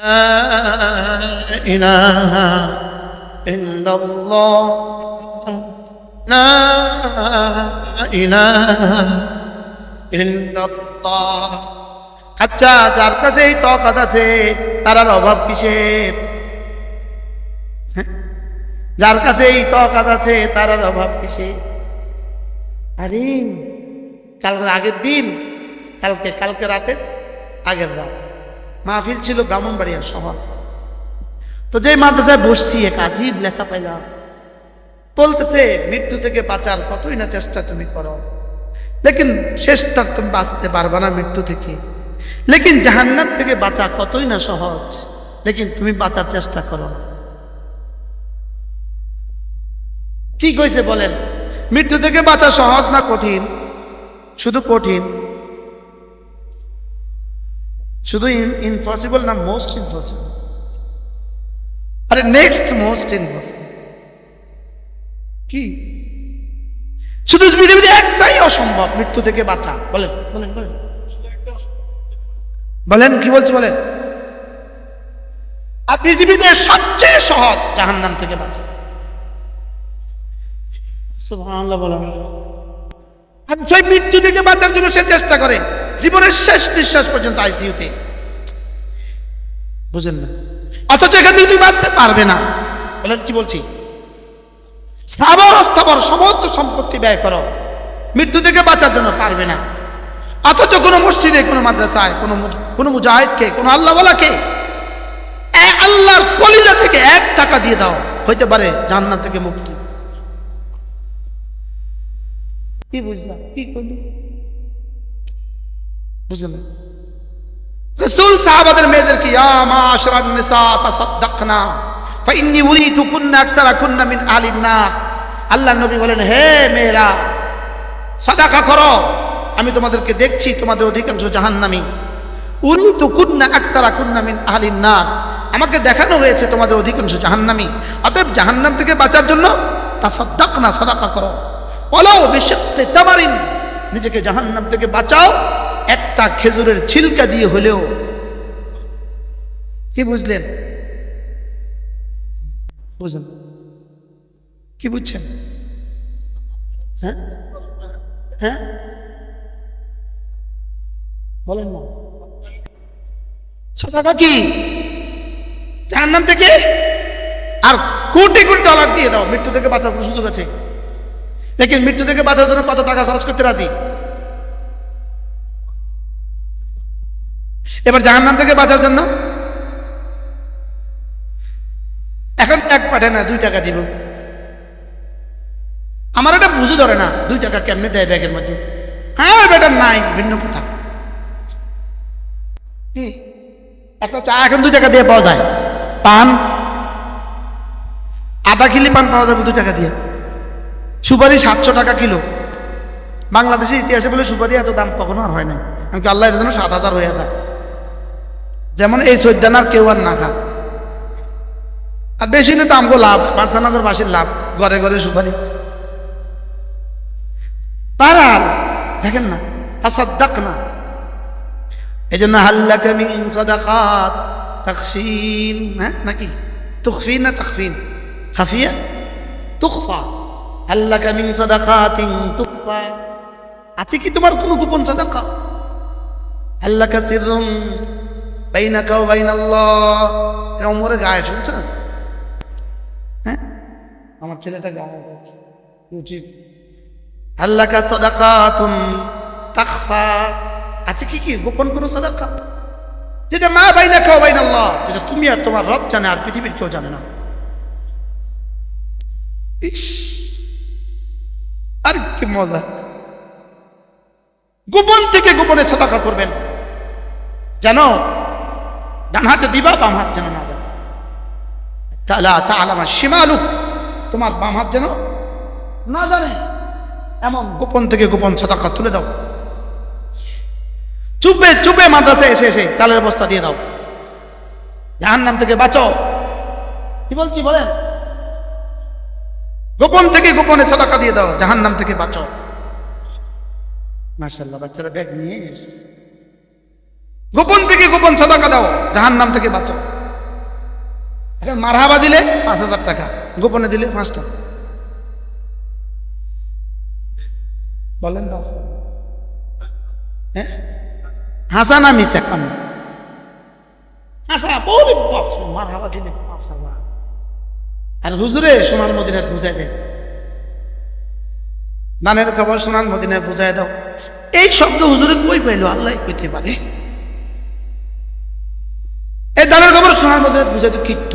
لا إله إلا الله لا إله إلا الله। আচ্ছা, যার কাছে এই তাকাত আছে তার আর অভাব কিসের? যার কাছে এই তাকাত আছে তার আর অভাব কিসের? আরে কালকে আগের দিন, কালকে রাতের আগের রাত মাহফিল ছিল ব্রাহ্মণবাড়িয়া শহর। তো যে মাদ্রাসায় বসছি এক আজীব লেখা পাইলাম, বলতেছে মৃত্যু থেকে বাঁচার কতই না চেষ্টা তুমি করো, লেকিন শেষ তক তুমি বাঁচতে পারবে না মৃত্যু থেকে। লেকিন জাহান্নাম থেকে বাঁচা কতই না সহজ, লেকিন তুমি বাঁচার চেষ্টা করো। কি কইছে বলেন? মৃত্যু থেকে বাঁচা সহজ না কঠিন? শুধু কঠিন? শুধু ইম্পসিবল না মোস্ট ইম্পসিবল? আরে নেক্সট মোস্ট ইম্পসিবল। কি শুধু পৃথিবীতে একটাই অসম্ভব, মৃত্যু থেকে বাঁচা। বলেন বলেন বলেন বলেন, কি বলছে বলেন? আর পৃথিবীতে সবচেয়ে সহজ জাহান্নাম থেকে বাঁচা। সুবহানাল্লাহ বলেন। আর সেই মৃত্যু থেকে বাঁচার জন্য সে চেষ্টা করে জীবনের শেষ নিঃশ্বাস পর্যন্ত আইসিইউতে, বুঝেন না? অথচ এখান থেকে তুমি বাঁচতে পারবে না। বলেন কি বলছি? স্থাবর অস্থাবর সমস্ত সম্পত্তি ব্যয় করো, মৃত্যু থেকে বাঁচার জন্য পারবে না। অথচ কোনো মসজিদে, কোনো মাদ্রাসায়, কোনো মুজাহিদকে, কোনো আল্লাহওয়ালাকে আল্লাহর কলিজা থেকে 1 টাকা দিয়ে দাও, হইতে পারে জাহান্নাম থেকে মুক্তি। কি বুঝলাম? কি করলি? বুঝলেন? রাসূল সাহাবাদের মেয়েদেরকে ইয়া মাশারান নিসা তাসাদদাকনা ফাইন্নী উরিতুকুন্না আকসারাকুন্না মিন আহলিন নার। আল্লাহর নবী বলেন, হে মেয়েরা সাদাকা করো, আমি তোমাদেরকে দেখছি তোমাদের অধিকাংশ জাহান্নামী। উরিতুকুন্না আকসারাকুন্না মিন আহলিন নার, আমাকে দেখানো হয়েছে তোমাদের অধিকাংশ জাহান্নামী। অতএব জাহান্নাম থেকে বাঁচার জন্য তাসাদদাকনা, সাদাকা করো। ওয়ালাউ বিশিক্কি তামারিন, নিজেকে জাহান্নাম থেকে বাঁচাও একটা খেজুরের ছিলকা দিয়ে হলেও। কি বুঝলেন? বুঝলেন? কি বুঝছেন? হ্যাঁ হ্যাঁ বলেন না। টাকা কি জাহান্নাম থেকে? আর কোটি কোটি ডলার দিয়ে দাও, মৃত্যু থেকে বাঁচার কোনো সুযোগ আছে? লেকিন মৃত্যু থেকে বাঁচার জন্য কত টাকা খরচ করতে রাজি? এবার জাহান্নাম থেকে বাঁচার জন্য এখন 1 পাঠায় না 2 টাকা দিব। আমার এটা বুঝে ধরে না, 2 টাকা কেমনে দেয় ব্যাগের মধ্যে? হ্যাঁ বেটা নাই, ভিন্ন কথা। কি একটা চা এখন 2 টাকা দিয়ে পাওয়া যায়, পান আধা কিলি পান পাওয়া যাবে 2 টাকা দিয়ে। সুপারি 700 টাকা কিলো। বাংলাদেশের ইতিহাসে বলে সুপারি এত দাম কখনো আর হয় না। এমনকি আল্লাহ এর জন্য 7000 হয়ে যায়। যেমন এই চৈদ্দানার কেউ আর না খা। আর বেশি না তো আমগো লাভ, বাঞ্ছানগর বাসীর লাভ, ঘরে ঘরে সুপারি। পারাল দেখেন না, তাসাদদাকনা। এই জন্য হাল্লাকা মিন সাদাকাত তাখফিন, হ্যাঁ নাকি তুখফিন না তাখফিন? খাফিয়া তুখফা। হাল্লাকা মিন সাদাকাতিন তুখফা, আছে কি তোমার কোনো গোপন সাদাকা? হাল্লাকা সিররুন বাইনাকা ওয়া বাইনাল্লাহ। এটা ওমরের গায়ে শুনছস? হ্যাঁ আমার ছেলেটা গায়ে ইউটিউব। হাল্লাকা সাদাকাতুন তাখফা, আছে কি কি গোপন কোনো সাদাকা? যেটা মা বাইনাকা ওয়া বাইনাল্লাহ, যেটা তুমি আর তোমার রব জানে, আর পৃথিবীর কেউ জানে না। ইস, আর কি মজা! গোপন থেকে গোপনে সাদাকা করবেন, জানো ডান হাতে দিবা, বাম হাত যেন না জানো। তাআলা তাআলামা শিমালু, তোমার বাম হাত যেন না জানে, এমন গোপন থেকে গোপন সাদাকা তুলে দাও। চুপে চুপে মাদ্রাসায় এসে এসে চালের বস্তা দিয়ে দাও, জাহান্নাম থেকে বাঁচো। কি বলছি বলেন? গোপন থেকে গোপনে সাদাকা দিয়ে দাও, জাহান্নাম থেকে বাঁচো। মাশাআল্লাহ, বাচ্চারা ব্যাগ নিয়ে এসছে। গোপন থেকে গোপন সাদাকা দাও, জাহান্নাম থেকে বাঁচো। এখন মারহাবা দিলে 5,000 টাকা, গোপনে দিলে 5 টাকা। বলেন না হ্যাঁ, হাসা না মিশা কান হাসা বলে মারহাবা দিলে 5,000। আর হুজুরে সোনার মদিনায় বুঝাই দেন, দানের খবর সোনার মদিনায় বুঝাই দাও। এই শব্দ হুজুরে কই পাইলো? আল্লাহ কইতে পারে। এই দানের খবর সোনার মদিনায় বুঝাই তো কিত্ত।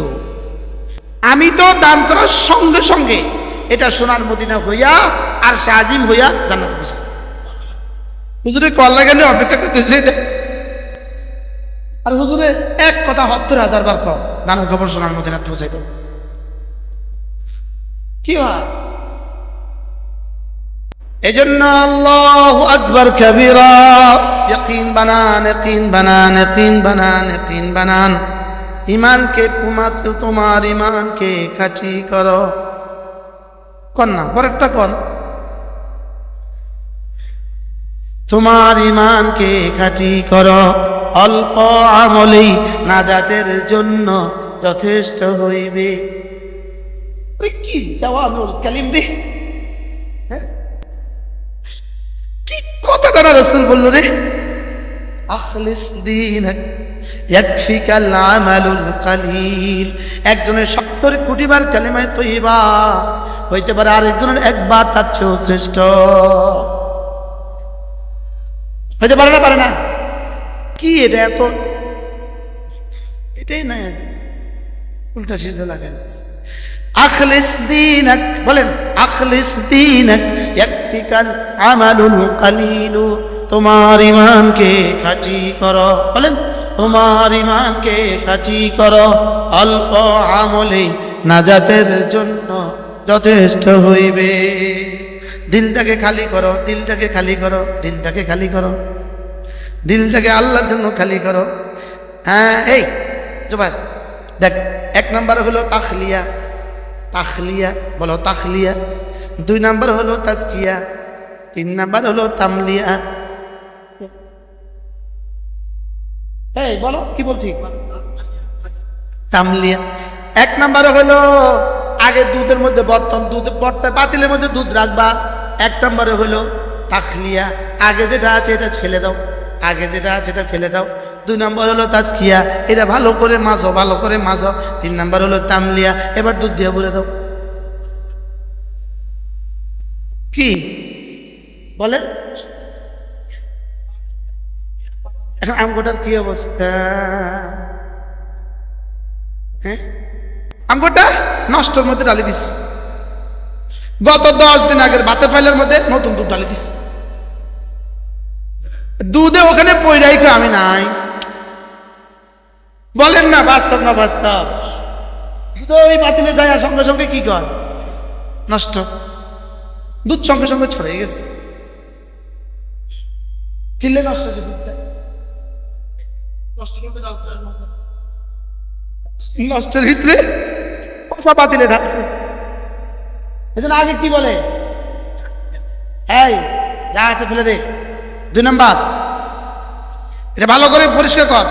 আমি তো দান করার সঙ্গে সঙ্গে এটা সোনার মদিনা হইয়া আর সে আজিম হইয়া জান্নাতে বসেছে। হুজুরে কল লাগালে অপেক্ষা করতেছে এটা। আর হুজুরে এক কথা 70,000 বার কও দানের খবর সোনার মদিনায় পৌঁছাই দেব। কি হয়? এজন্য আল্লাহু আকবার কাবীরা, ইয়াকিন বানান, ইয়াকিন বানান, ইয়াকিন বানান, ইয়াকিন বানান। ইমানকে পুমাতে তোমার ইমানকে খাঁটি করো। কোন না পরেরটা কোন? তোমার ইমানকে খাঁটি করো, অল্প আমলেই নাজাতের জন্য যথেষ্ট হইবে। কি জাওয়ানুল কালিম রে, কি কথাটা রাসূল বলল রে। আখলিস দীনাক ইয়াকফিকাল আমালুল কালিল। একজনের 70 কোটি বার কালিমায়ে তয়্যিবা হইতে পারে, আরেকজনের একবার তার চেয়েও শ্রেষ্ঠ হইতে পারে না? পারে না? কি এটা এত, এটাই না উল্টা সিধা লাগে। আখলিস দীনাক, বলেন আখলিস দীনাক ইয়াকফিকাল আমালুল কালিল। তোমার ইমানকে খাঁটি করো, বলেন তোমার ইমানকে খাঁটি করো, অল্প আমলে নাজাতের জন্য যথেষ্ট হইবে। দিলটাকে খালি করো, দিলটাকে খালি করো, দিলটাকে খালি করো, দিলটাকে আল্লাহর জন্য খালি করো। হ্যাঁ, এই জোবাইর দেখ, 1 নাম্বার হলো তাখলিয়া, তাখলিয়া বলো তাখলিয়া। 2 নাম্বার হলো তাজকিয়া, 3 নাম্বার হলো তামলিয়া। এই বলো কি বলছি? তামলিয়া। 1 নাম্বার হলো আগে দুধের মধ্যে বর্তন, দুধ বর্তন পাতিলের মধ্যে দুধ রাখবা। 1 নাম্বারে হলো তাখলিয়া, আগে যেটা আছে এটা ফেলে দাও, আগে যেটা আছে এটা ফেলে দাও। 2 নাম্বার হলো তাজকিয়া, এটা ভালো করে মাজো, ভালো করে মাজো। 3 নাম্বার হলো তামলিয়া, এবার দুধ দিয়ে ভরে দাও। কি বলে? এখন আমগোটার কি অবস্থা? হ্যাঁ, আমগোটা নষ্টের মধ্যে ডালি দিস। গত 10 দিন আগের ভাতের ফাইলের মধ্যে নতুন দুধ ডালি দিস। দুধে ওখানে পয়রাই আমি নাই। বলেন না বাস্তব না বাস্তব? ওই পাতিলে যায় আর সঙ্গে সঙ্গে কি কর? নষ্ট। দুধ সঙ্গে সঙ্গে ছড়িয়ে গেছে। কিনলে নষ্ট হয়েছে দুধটা, নষ্টের ভিতরে পচা পাতিলে ঢালছে। এজন্য আগে কি বলে? এই যা আছে ফেলে দে। 2 নাম্বার এটা ভালো করে পরিষ্কার কর।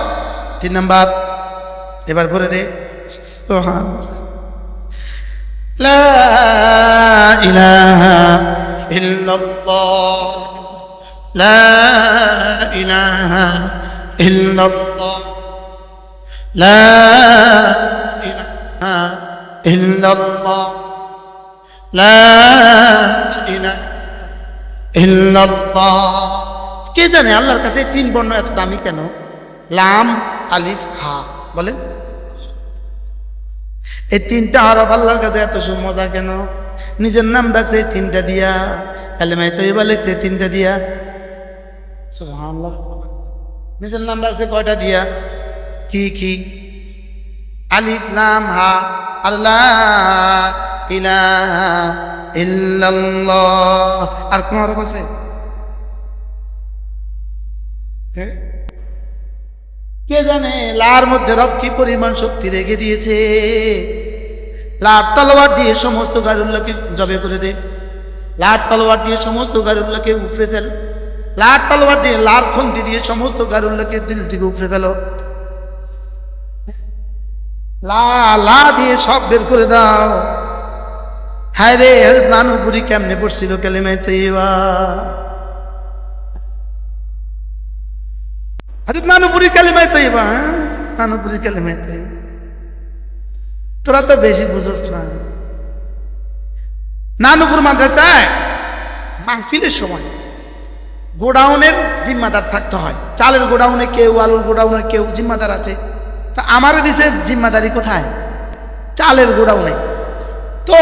3 নাম্বার এবার ভরে দে। সুবহানাল্লাহ, লা ইলাহা ইল্লাল্লাহ, লা ইলাহা ইল্লাল্লাহ, লা ইলাহা ইল্লাল্লাহ, লা ইলাহা ইল্লাল্লাহ। কে জানে আল্লাহর কাছে 3 বর্ণ এত দামি কেন? লাম, আলিফ, হা। বলেন এই 3টা হরফ আল্লাহর কাছে এত মজা কেন? নিজের নাম রাখছে 3টা দিয়া, কালেমায়ে তয়্যিবা লিখছে 3টা দিয়া। সুবহানাল্লাহ। নিজের নাম রাখছে কয়টা দিয়া? কি কি? আলিফ, লাম, হা। আল্লাহ ইলাহা ইল্লাল্লাহ। আর কোন হরফ আছে? কে জানে লার মধ্যে রব কি পরিমাণ শক্তি রেখে দিয়েছে। লার তলোয়ার দিয়ে সমস্ত গায়রুল্লাহকে জবে করে দে, লার তলোয়ার দিয়ে সমস্ত গায়রুল্লাহকে উপড়ে ফেল। লার তলোয়ার দিয়ে, লার খন্তি দিয়ে সমস্ত গারুল্লাহকে দিল থেকে উপড়ে গেল। লা লা দিয়ে সব বের করে দাও। হায় রে, হযরত নানুপুরি কেমনে পড়ছিল কালিমায়ে তাইয়্যিবা। হযরত নানুপুরি কালিমায়ে তাইয়্যিবা, হ্যাঁ, নানুপুরি কালিমায়ে তাইয়্যিবা। তোরা তো বেশি বুঝোস না। নানুপুর মাদ্রাসায় মাহফিলের সময় গোডাউনের জিম্মাদার থাকতে হয়। চালের গোডাউনে কেউ, আলুর গোডাউনে কেউ জিম্মাদার আছে। তা আমারে দিছে জিম্মাদারি কোথায়? চালের গোডাউনে। তো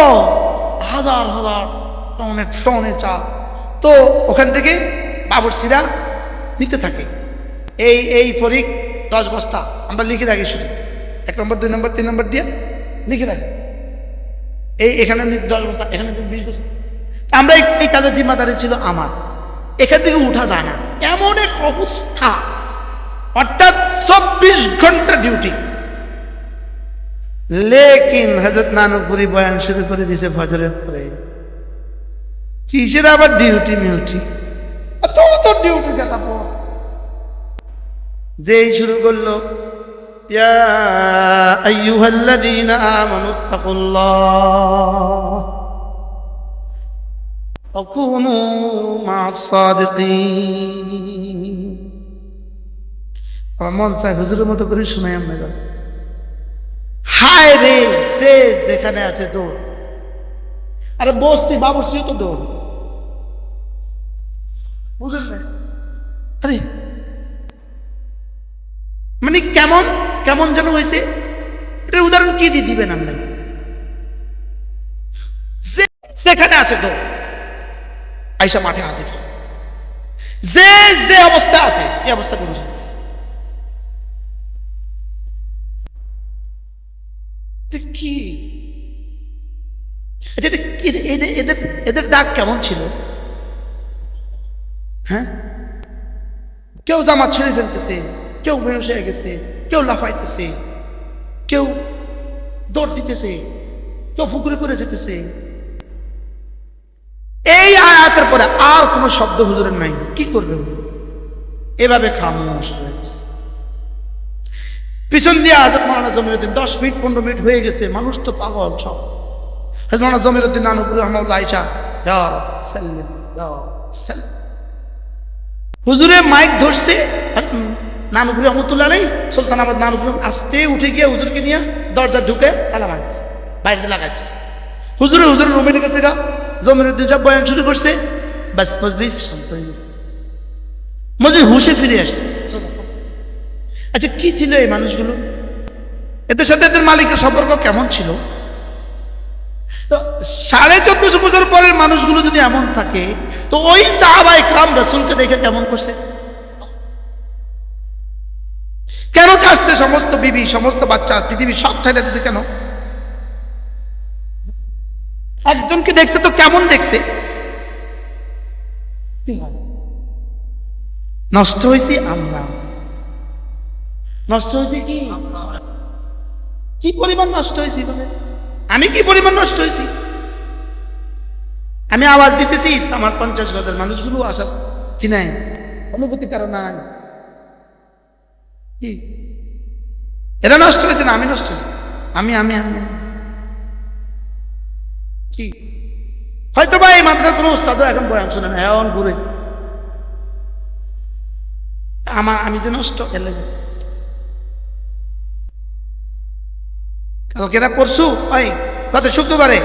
হাজার হাজার টনে টনে চাল, তো ওখান থেকে বাবরসিরা নিতে থাকে। এই এই ফরিক 10 বস্তা, আমরা লিখে রাখি শুধু 1 নম্বর 2 নম্বর 3 নম্বর দিয়ে লিখে রাখি। এখানে 10 বস্তা, এখানে 20 বস্তা। আমরা এই কাজের জিম্মাদারি ছিল আমার। এখান থেকে উঠা যায় না, এমন এক অবস্থা, অর্থাৎ 24 ঘন্টা ডিউটি। লেকিন হযরত নানুপুরি বয়ান শুরু করে দিয়েছে ফজরের পরে। কিসের আবার ডিউটি মিউটি, তো ডিউটি কথা পড়। যেই শুরু করলো, ইয়া আইয়ুহাল্লাযীনা আমানুত্তাকুল্লাহ ওয়া কুনু মা'আস সাদিকিন। আমার মন চায় হুজুরের মতো করে শোনাই আমরা। হায় রে, সে যেখানে আছে দৌড়। আরে বস্তি বাবুর্চিও তো দৌড়, বুঝলেন না? আরে মানে কেমন কেমন যেন হয়েছে। এটার উদাহরণ কি দিয়ে দিবেন আপনি? সেখানে আছে দৌড়, আইসা মাঠে হাজির। যে যে অবস্থা আছে এই অবস্থা করে কি এদের ডাক কেমন ছিল? হ্যাঁ, কেউ জামা ছেড়ে ফেলতেছে, কেউ বেহুশ হয়ে গেছে, কেউ লাফাইতেছে, কেউ দৌড় দিতেছে, কেউ পুকুরে পড়ে যেতেছে। এই আয়াতের পরে আর কোনো শব্দ হুজুরের নাই। কি করবে? এভাবে খামোশ হয়ে গেছে। পিছন দিয়ে হযরত মাওলানা জমিরুদ্দিন 10 মিনিট 15 মিনিট হয়ে গেছে, মানুষ তো পাগল সব। হযরত মাওলানা জমিরুদ্দিন নানুপুরি রহমাতুল্লাহ আয়েশা, ইয়া সাল্লাম ইয়া সাল্লাম। হুজুরে মাইক ধরছে, নানুপুরি রহমাতুল্লাহ আলাইহি সুলতানাবাদ নানুপুরি আস্তে উঠে গিয়ে হুজুরকে নিয়ে দরজা ঢুকে তালা মারছে, বাইরে লাগাইছে। হুজুরের রুমে ঢুকেছে, জমিরুদ্দিন সাহেব বয়ান শুরু করছে, বাস মজলিস শান্ত হয়ে গেছে, মজলিস হুশে ফিরে আসছে। আচ্ছা, কি ছিল এই মানুষগুলো? এদের সাথে এদের মালিকের সম্পর্ক কেমন ছিল? তো 1450 বছর পরের মানুষগুলো যদি এমন থাকে, তো ওই সাহাবায়ে কেরাম রাসূলকে দেখে কেমন করছে? কেন ছাড়ছে সমস্ত বিবি, সমস্ত বাচ্চা, পৃথিবী সব ছেড়ে দিয়েছে কেন? একজনকে দেখছে তো কেমন দেখছে? নষ্ট হয়েছি আমরা, নষ্ট হয়েছে কি? কি পরিমাণ নষ্ট হয়েছি? আমি কি পরিমাণ নষ্ট হয়েছি? আমি আওয়াজ দিতেছি, আমার 50 গজের মানুষগুলো আসার কি নাই, অনুভূতি কারো নাই। কি এরা নষ্ট হয়েছে না আমি নষ্ট হয়েছি? আমি আমি আমি কি? হয়তো বা এই মাদ্রাসার কোনো উস্তাদও এখন বয়ান শুনে না, এমন ঘুরে আমি যে নষ্ট এলে। কালকেরা পরশু ওই গত শুক্রবারে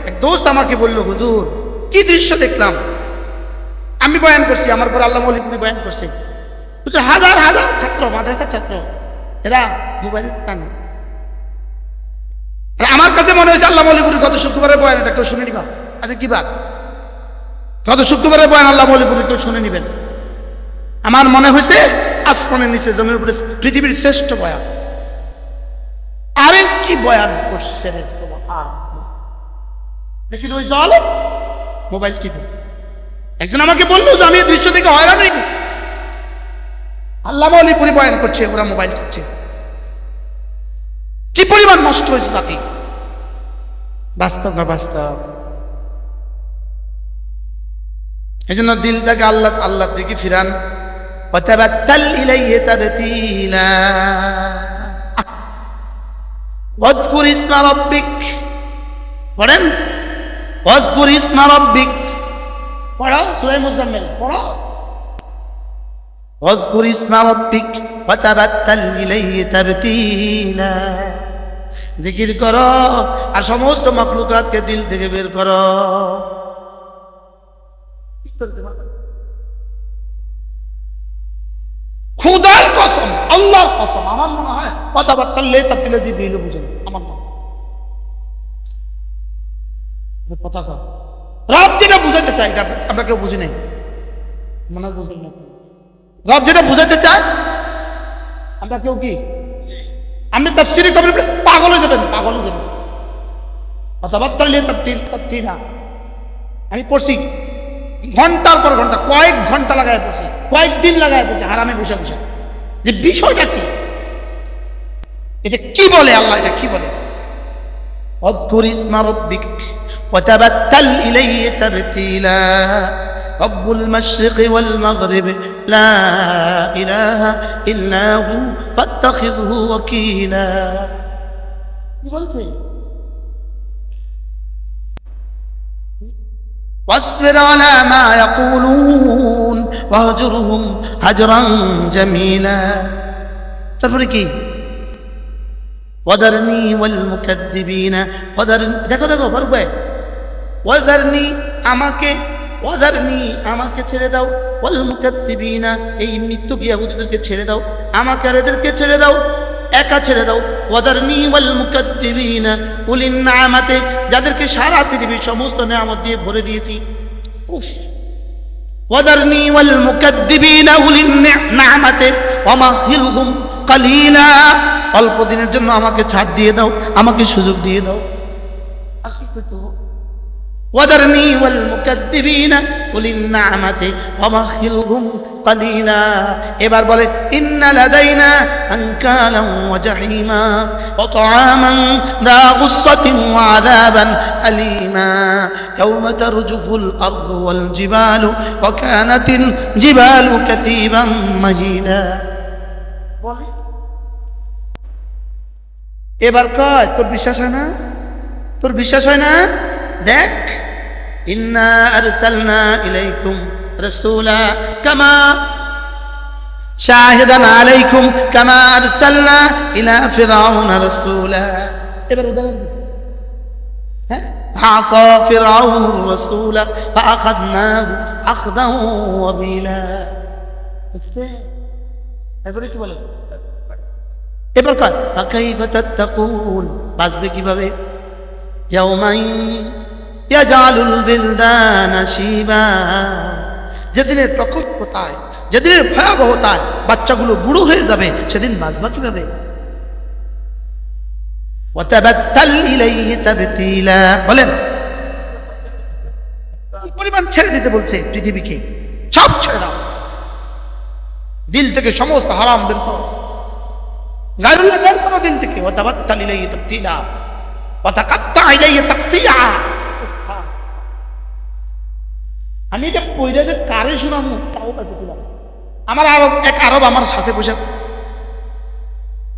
এক দোস্ত আমাকে বলল, হুজুর কি দৃশ্য দেখলাম। আমি বয়ান করছি, আমার পর আল্লাহ মৌলিপুরি বয়ান করছে। হুজুর হাজার হাজার ছাত্র, মাদ্রাসার ছাত্র, এরা মোবাইল টানে। আমার কাছে মনে হয়েছে আল্লাহ মৌলিপুরি গত শুক্রবারের বয়ান এটা কেউ শুনে নিবা। আচ্ছা কি বাদ, গত শুক্রবারের বয়ান আল্লাহ মৌলিপুরি কেউ শুনে নিবেন। আমার মনে হয়েছে আসমানের নিচে জমির উপরে পৃথিবীর শ্রেষ্ঠ বয়ান। আরে কি বয়ান করছে রে, দেখি ওই জালেম মোবাইল টিপে। একজন আমাকে বললো যে আমি এই দৃশ্য থেকে হয়রান হয়ে গেছি। আল্লাহ মৌলিপুরি বয়ান করছে, ওরা মোবাইল টিপছে। কি পরিমাণ নষ্ট হয়েছে জাতি, বাস্তব না বাস্তব? এই জন্য দিলটাকে আল্লাহর দিকে ফিরান। ওয়াতাবাত্তাল ইলাইহি তাবতীলা। ওয়াযকুর ইসমা রাব্বিক, পড়েন ওয়াযকুর ইসমা রাব্বিক, পড়ো সূরা মুজাম্মিল পড়ো। ওয়াযকুর ইসমা রাব্বিক ওয়াতাবাত্তাল ইলাইহি তাবতীলা। জিকির করো আর সমস্ত মাখলুকাতকে দিল থেকে বের করো। খুদার কসম, আল্লাহর কসম, আমার মনে হয় ওয়াতাবাত্তাল ইলাইহি তাবতীলা জিবরিল বুঝেন আমার মনে কথা কর। রব যেটা বুঝাতে চায় এটা আমরা কেউ বুঝি নাই, মনে বুঝেন না। রব যেটা বুঝাতে চায় আমরা কেউ কি, আপনি তাফসীরে কবরে পাগল হয়ে যাবেন, পাগল হয়ে যাবেন। ওয়াতাবাত্তাল ইলাইহি তাবতীলা আমি পড়ছি ঘন্টার পর ঘন্টা, কয়েক ঘন্টা লাগায় পড়ছি, কয়েকদিন লাগায় পড়ছি হারামে বসে বসে, যে বিষয়টা কি, এটা কি বলে আল্লাহ, এটা কি বলে। ওয়াযকুর ইসমা রাব্বিক ওয়াতাবাত্তাল ইলাইহি তাবতীলা। রব্বুল মাশরিকি ওয়াল মাগরিব লা ইলাহা ইল্লা হু ফাত্তাখিযহু ওয়াকিলা। কি বলছে? واصبر على ما يقولون واهجرهم هجرا جميلا। তারপরে কি? ওয়াদারনি ওয়াল মুকাদ্দিবিনা, ওয়াদারনি, দেখো দেখো বলবে ওয়াদারনি আমাকে ছেড়ে দাও, ওয়াল মুকাদ্দিবিনা এই মৃত্যু ইহুদীদেরকে ছেড়ে দাও, আমাকে আর এদেরকে ছেড়ে দাও, একা ছেড়ে দাও। ওয়াদারনি ওয়াল মুকাদ্দিবিনা উলিন নিআমাতে, যাদেরকে সারা পৃথিবীর সমস্ত নিয়ামত দিয়ে ভরে দিয়েছি। ওয়াদারনি ওয়াল মুকাদ্দিবিনা উলিন নিআমাতে ওয়ামাহিলহুম কালিলা, অল্প দিনের জন্য আমাকে ছাড় দিয়ে দাও, আমাকে সুযোগ দিয়ে দাও। আর কি করতে হবে? ওয়াদারনি ওয়াল মুকাদ্দিবিনা উলিন নিআমাতে ওয়ামাহিলহুম কালিলা। এবার বলে ইন্না লাদাইনা আনকালান ওয়া জাহিমা ওয়া তাআমান দা গুসসাতিন ওয়া আযাবান আলীমা ইয়াওমা তারজুফুল আরদু ওয়াল জিবালু ওয়া কানাতিল জিবালু কাতীবান মাহিলা। বলে এবার কয় তোর বিশ্বাস হয় না, তোর বিশ্বাস হয় না? দেখ ইন্না আরসালনা ইলাইকুম রাসূলা কামা শাহিদান আলাইকুম কামা আরসালনা ইলা ফিরআউনা রাসূলা। এবার উদাহরণ দিছি, হ্যাঁ, আসা ফিরআউন রাসূলা ফাআখাযনাহু আখযান ওয়াবিলা। এবারে কি বলে? এবার কয় ফাকাইফা তাত্তাকুন, বাঁচবে কিভাবে? ইয়াউমাই ইয়াজালুল বিলদানা শিবা, যেদিনের প্রকোপতায়, যেদিনের ভয়াবহতায় বাচ্চাগুলো বুড়ো হয়ে যাবে, সেদিন বাঁচবা কিভাবে? ওয়াতাবাত্তাল ইলাইহি তাবতীলা, বলেন পরিমাণ ছেড়ে দিতে বলছে পৃথিবীকে, সব ছেড়ে দাও, দিল থেকে সমস্ত হারাম বের করো, গায়রুল্লাহ বের করো দিল থেকে। ওয়াতাবাত্তাল ইলাইহি তাবতীলা ওয়াতাকাত্তা ইলাইহি তাকতিয়া। আমি এটা পয়রা যে কারে শোনাবো তাও পাইতেছিলাম। আমার এক আরব আমার সাথে বসে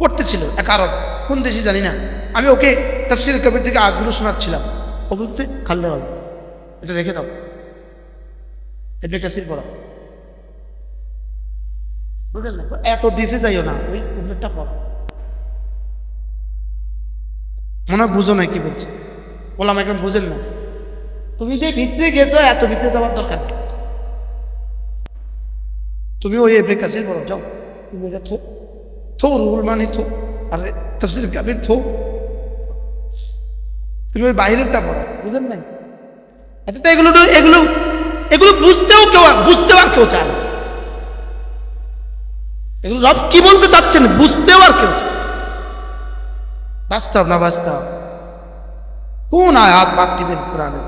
পড়তেছিল, এক আরব, কোন দেশে জানি না। আমি ওকে তাফসীর কবির থেকে আয়াতগুলো শোনাচ্ছিলাম। ও বলছে খাল্লে ভালো, এটা রেখে দাও, এটা কাসির পড়া, বুঝলেন না? এত ডিফে যাইও না, ওই উপরেরটা পড়া। মনে হয় বুঝো না কি বলছে, বললাম এখন বুঝেন না। তুমি যে ভিতরে গেছো, এত ভিতরে যাওয়ার দরকার, তুমি ওই এবে কাসির পড়ো, যাও। তুমি এটা থো রুল মানে থো, আর তাফসীর কবির থো, তুমি ওই বাইরেরটা পড়ো, বুঝলেন না? আচ্ছা, এগুলো এগুলো এগুলো বুঝতেও আর কেউ চায় না। এগুলো রব কি বলতে চাচ্ছেন বুঝতেও আর কেউ চায়। বাস্তব না বাস্তব? কোন আয়াত বাদ দিবেন কোরআনে?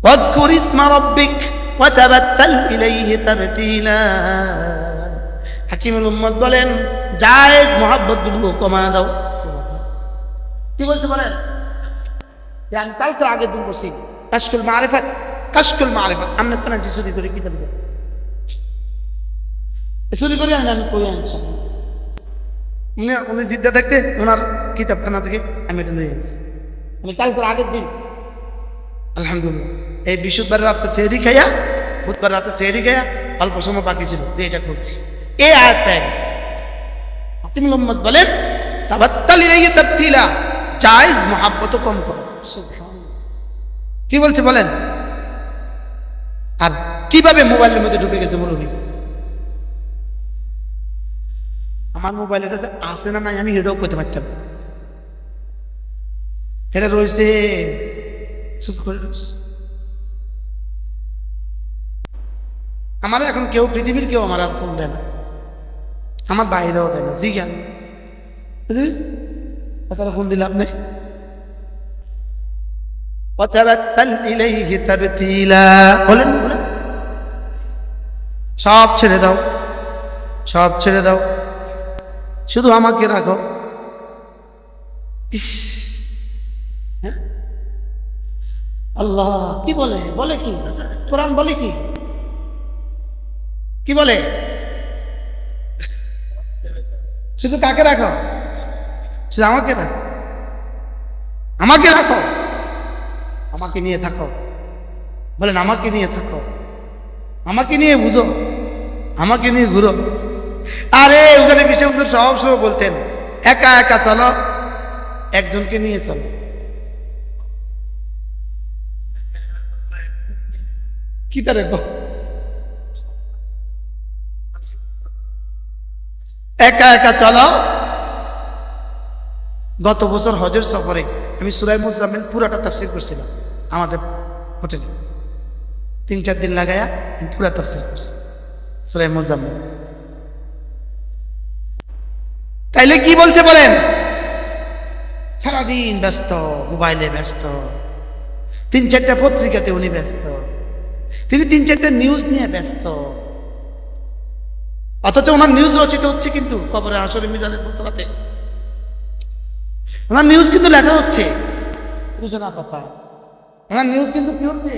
ওয়াযকুর ইসমা রাব্বিক ওয়াতাবাত্তাল ইলাইহি তাবতীলা। হাকিমুল উম্মত বলেন জায়েজ মুহাব্বত গুলো কমা দাও। কি বলছে বলেন? আমি কালকে আগের দিন বসি কাশফুল মারিফাত কাশকুল মারিফাত। আমরা তো না চুরি করি কিতাব, চুরি করি আমি কই আনছি। উনি জিদ্দা থাকতে ওনার কিতাবখানা থেকে আমি এটা নিয়ে গেছি। আমি কালকে আগের দিন আলহামদুলিল্লাহ এই বৃহস্পতিবার রাতে সেহরি খাইয়া, বুধবার রাতে সেহরি খাইয়া অল্প সময় বাকি ছিল যে এটা করছি, এই আয়াত পেয়ে গেছি। হাকিম মোহাম্মদ বলেন তাবাত্তাল ইলাইহি তাবতিলা, জায়েজ মহাব্বত কম করো। কি বলছে বলেন? আর কিভাবে মোবাইলের মধ্যে ঢুকে গেছে মৌলভী? আমার মোবাইলের কাছে আসে না নাই আমি এটাও করতে পারতাম, এটা রয়েছে চুপ করে রয়েছে। আমার এখন কেউ পৃথিবীর কেউ আমার আর ফোন দেয় না, আমার বাইরেও দেয় না। জি জ্ঞান ফোন দিলাম নেই। বলেন সব ছেড়ে দাও, সব ছেড়ে দাও, শুধু আমাকে রাখো। ইস, হ্যাঁ? আল্লাহ কি বলে, বলে কি কোরআন বলে কি, কি বলে? শুধু কাকে রাখো? শুধু আমাকে রাখো, আমাকে রাখো, আমাকে নিয়ে থাকো। বলেন আমাকে নিয়ে থাকো, আমাকে নিয়ে বুঝো, আমাকে নিয়ে ঘুরো। আরে উজানি বিশ্ব সব সময় বলতেন একা একা চলো, একজনকে নিয়ে চলো। কি তার একা একা চলো। গত বছর হজের সফরে আমি সূরা মুজাম্মিল পুরাটা তাফসীর করছিলাম আমাদের হোটেলে, 3-4 দিন লাগায়া আমি পুরা তাফসীর করছি সূরা মুজাম্মিল। তাইলে কি বলছে বলেন? সারাদিন ব্যস্ত, মোবাইলে ব্যস্ত, 3-4টা পত্রিকাতে উনি ব্যস্ত, তিনি 3-4টা নিউজ নিয়ে ব্যস্ত। অথচ ওনার নিউজ রচিত হচ্ছে কিন্তু কবরে হাসরে মিজানের ফসলাতে, ওনার নিউজ কিন্তু লেখা হচ্ছে রোজানা পাতায়, ওনার নিউজ কিন্তু কি হচ্ছে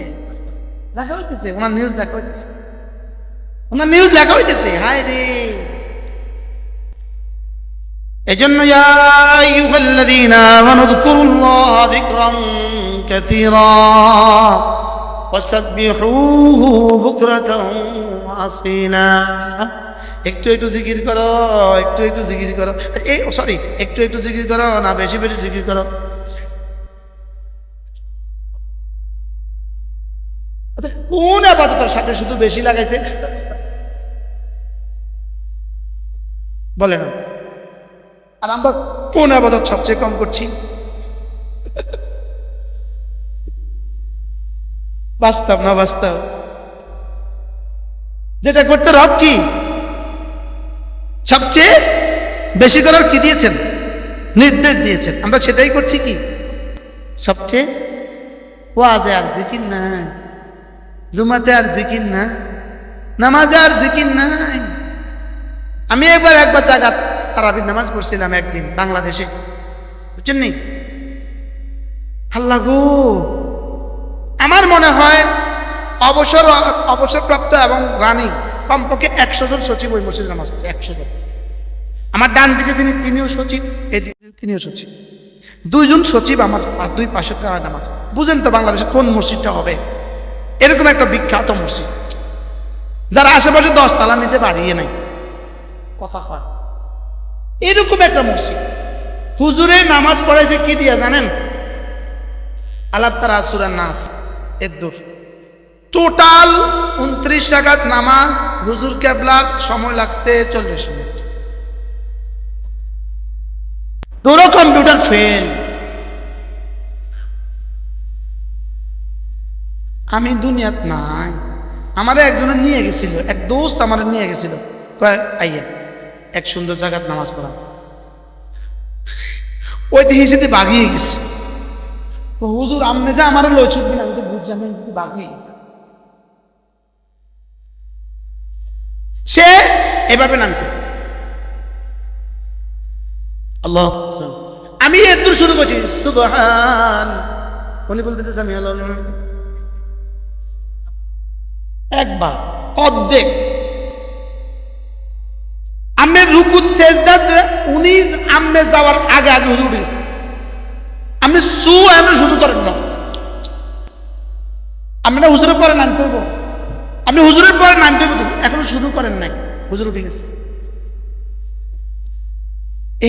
লেখা হইতেছে, ওনার নিউজ লেখা হইতেছে, ওনার নিউজ লেখা হইতেছে। হায় রে, এজন্য ইয়া আইয়ুহাল্লাযীনা আমানু যকুরুল্লাহা যিকরান কাসীরা ওয়াসাব্বিহুহু বুকরাতান ওয়া আসীলা। একটু একটু জিকির করো, একটু একটু জিকির করো, এই সরি একটু একটু জিকির করো না বেশি বেশি জিকির করো। কোন আবাদতের সাথে শুধু বেশি লাগাইছে বলে না? আর আমরা কোন আবাদত সবচেয়ে কম করছি? বাস্তব না বাস্তব? যেটা করতে রব কি সবচেয়ে বেশি করার কি দিয়েছেন, নির্দেশ দিয়েছেন, আমরা সেটাই করছি কি সবচেয়ে? ওয়াজে আর জিকির নাই, জুমাতে আর জিকির নাই, নামাজে আর জিকির নাই। আমি একবার জায়গা তারাবির নামাজ পড়ছিলাম একদিন বাংলাদেশে, বুঝছেন নি? আল্লাহ গো, আমার মনে হয় অবসরপ্রাপ্ত এবং রানী কমপক্ষে 100 জন সচিব ওই মসজিদে নামাজ পড়ছে, 100 জন। আমার ডান দিকে তিনিও সচিব, এদিকে তিনিও সচিব, 2 জন সচিব আমার 2 পাশে তারা নামাজ। বুঝেন তো বাংলাদেশে কোন মসজিদটা হবে এরকম একটা বিখ্যাত মসজিদ, যারা আশেপাশে 10 তলা নিচে বাড়িয়ে নাই, কথা হয় এরকম একটা মসজিদ। হুজুরে নামাজ পড়াইছে কি দিয়া জানেন? আলাপ তারা সূরা নাস এর দূর, টোটাল 29 রাকাত নামাজ হুজুর কেবলার সময় লাগছে 40 মিনিট। তোরও কম্পিউটার ফেল। আমি দুনিয়াত নাই, আমারে একজনে নিয়ে গেছিল, এক দোস্ত আমার নিয়ে গেছিল, কয় আইয়েন এক সুন্দর জায়গাত নামাজ পড়া। ওই দিকে সেটি বাগিয়ে গেছে, হুজুর আমনে যে আমার লই ছুটবি না, আমি তো বুঝলাম বাগিয়ে গেছে। সে এভাবে নামছে, আল্লাহ, আমি একটু শুরু করছি সুবহান, উনি বলতেছে আমি আল্লাহ, একবার অর্ধেক আমনে রুকুত সেজদাতে উনি আমনে যাওয়ার আগে আগে হুজুর উঠে গেছে। আপনি এমন শুরু করেন না, আমরা হুজুরের পরে নামতে হইব, আপনি হুজুরের পরে নামতে হইব, এখনো শুরু করেন নাই, হুজুর উঠে গেছে।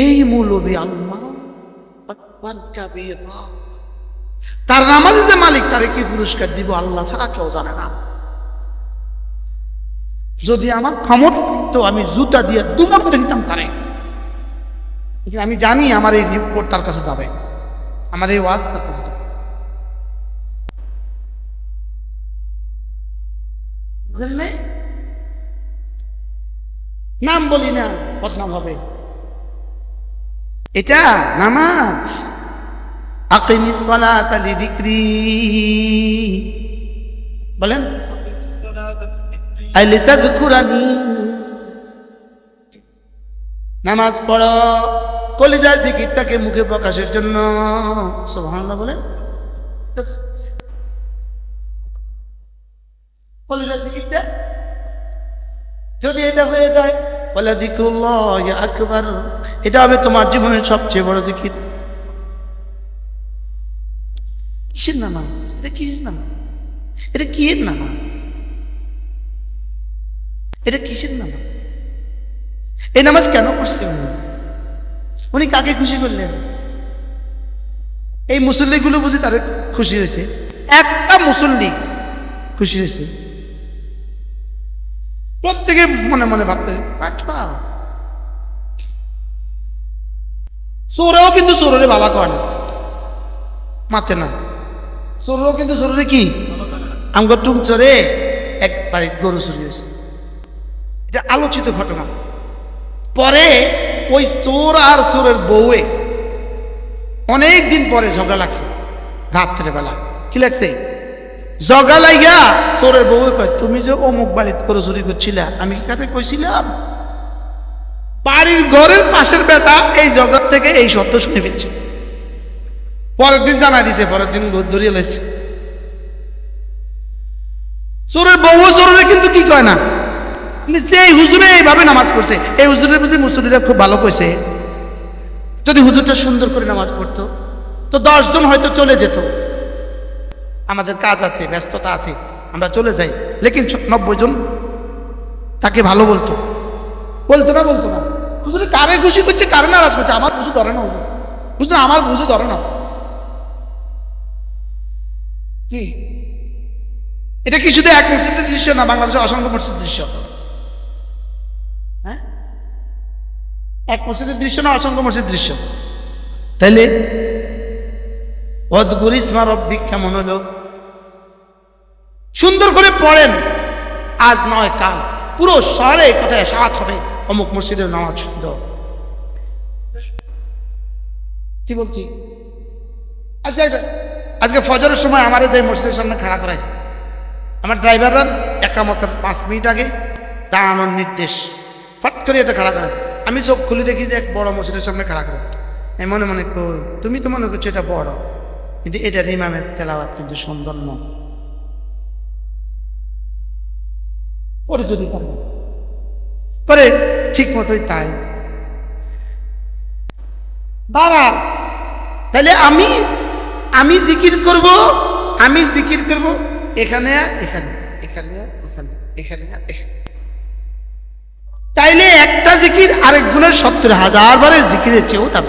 এই মৌলবী আল্লাহ তার নামাজে যে মালিক তারে কি পুরস্কার দিব আল্লাহ ছাড়া কেউ জানে না। যদি আমার ক্ষমতা থাকতো আমি জুতা দিয়ে দুবার দিতাম তারে, আমি জানি আমার এই রিপোর্ট তার কাছে যাবে, আমার এই ওয়াজ তার কাছে যাবে। নাম বলি না, বদনাম হবে। এটা নামাজ। আকিমিস সালাতা লিযিকরি, বলেন লিতাযকুরানি, নামাজ পড়ো কলিজার জিকিরটাকে মুখে প্রকাশের জন্য। সুবহানাল্লাহ বলেন। কলিজার জিকিরটা যদি এটা হয়ে যায় বলে যিকরুল্লাহি আকবার, এটা হবে তোমার জীবনের সবচেয়ে বড় জিকির। কিসের নামাজ এটা? কিসের নামাজ এটা? কি এর নামাজ এটা? কিসের নামাজ? এই নামাজ কেন করছে উনি কাকে খুশি করলেন? এই মুসল্লিগুলো বুঝি তাদের খুশি হয়েছে? একটা মুসল্লি খুশি হয়েছে? প্রত্যেকে মনে মনে ভাবতে পাঠা চোরেও কিন্তু চোরে ভালো করে না, মাতে না। চোরেও কিন্তু চোরে কি আমগো টুম চোরে একবারে গরু চুরি হয়েছে, এটা আলোচিত ঘটনা। পরে ওই চোর আর চোরের বউয়ে অনেক দিন পরে ঝগড়া লাগছে, রাত্রে বেলা। কি লাগছে? ঝগড়া লাইগা চোরের বউ কয়, তুমি যে অমুক বাড়িতে করে চুরি করছিলা, আমি কি কাছে কইছিলাম? বাড়ির ঘরের পাশের বেটা এই ঝগড়া থেকে এই শব্দ শুনে ফেলছে। পরের দিন জানা দিছে, পরের দিন ধরিয়ে লাইছে। চোরের বউ চোরে কিন্তু কি কয় না, যে হুজুরে এইভাবে নামাজ পড়ছে, এই হুজুরের বুঝি মুসল্লিরা খুব ভালো কইছে। যদি হুজুরটা সুন্দর করে নামাজ পড়তো তো 10 জন হয়তো চলে যেত, আমাদের কাজ আছে, ব্যস্ততা আছে, আমরা চলে যাই। লেকিন 90 জন তাকে ভালো বলতো, বলতো না? বলতো না? হুজুর কারে খুশি করছে, কারে নারাজ করছে? আমার বুঝে ধরে না হুজুর, হুজুর আমার বুঝে ধরে না। কি এটা? কি শুধু এক মসজিদের দৃশ্য না, বাংলাদেশে অসংখ্য মসজিদের দৃশ্য। হ্যাঁ, এক মসজিদের দৃশ্য না, অসংখ্য মসজিদের দৃশ্য। তাইলে ওয়াযকুর ইসমা রাব্বিক কেমন হলো? সুন্দর করে পড়েন, আজ নয় কাল পুরো শহরে কোথায় সাত হবে অমুক মসজিদের নামাজ সুন্দর। কি বলছি? আচ্ছা, আজকে ফজরের সময় আমার যে মসজিদের সামনে খাড়া করাইছে, আমার ড্রাইভাররা একামতের 5 মিনিট আগে দাঁড়ানোর নির্দেশ, ফট করে এতে খাড়া করেছে। আমি চোখ খুলে দেখি যে এক বড় মসজিদের সামনে খাড়া করেছে। আমি মনে মনে কই, তুমি তো মনে করছো এটা বড়, কিন্তু এটার ইমামের তেলাওয়াত কিন্তু সুন্দর নয়। পরিচয় দিতাম না, পরে ঠিক মতোই তাই দাঁড়া। তাহলে আমি জিকির করব, আমি জিকির করব এখানে আর এখানে, এখানে আর এখানে, এখানে আর এখানে। তাইলে একটা জিকির আরেকজনের 70,000 বারের জিকিরের চেয়েও দাম।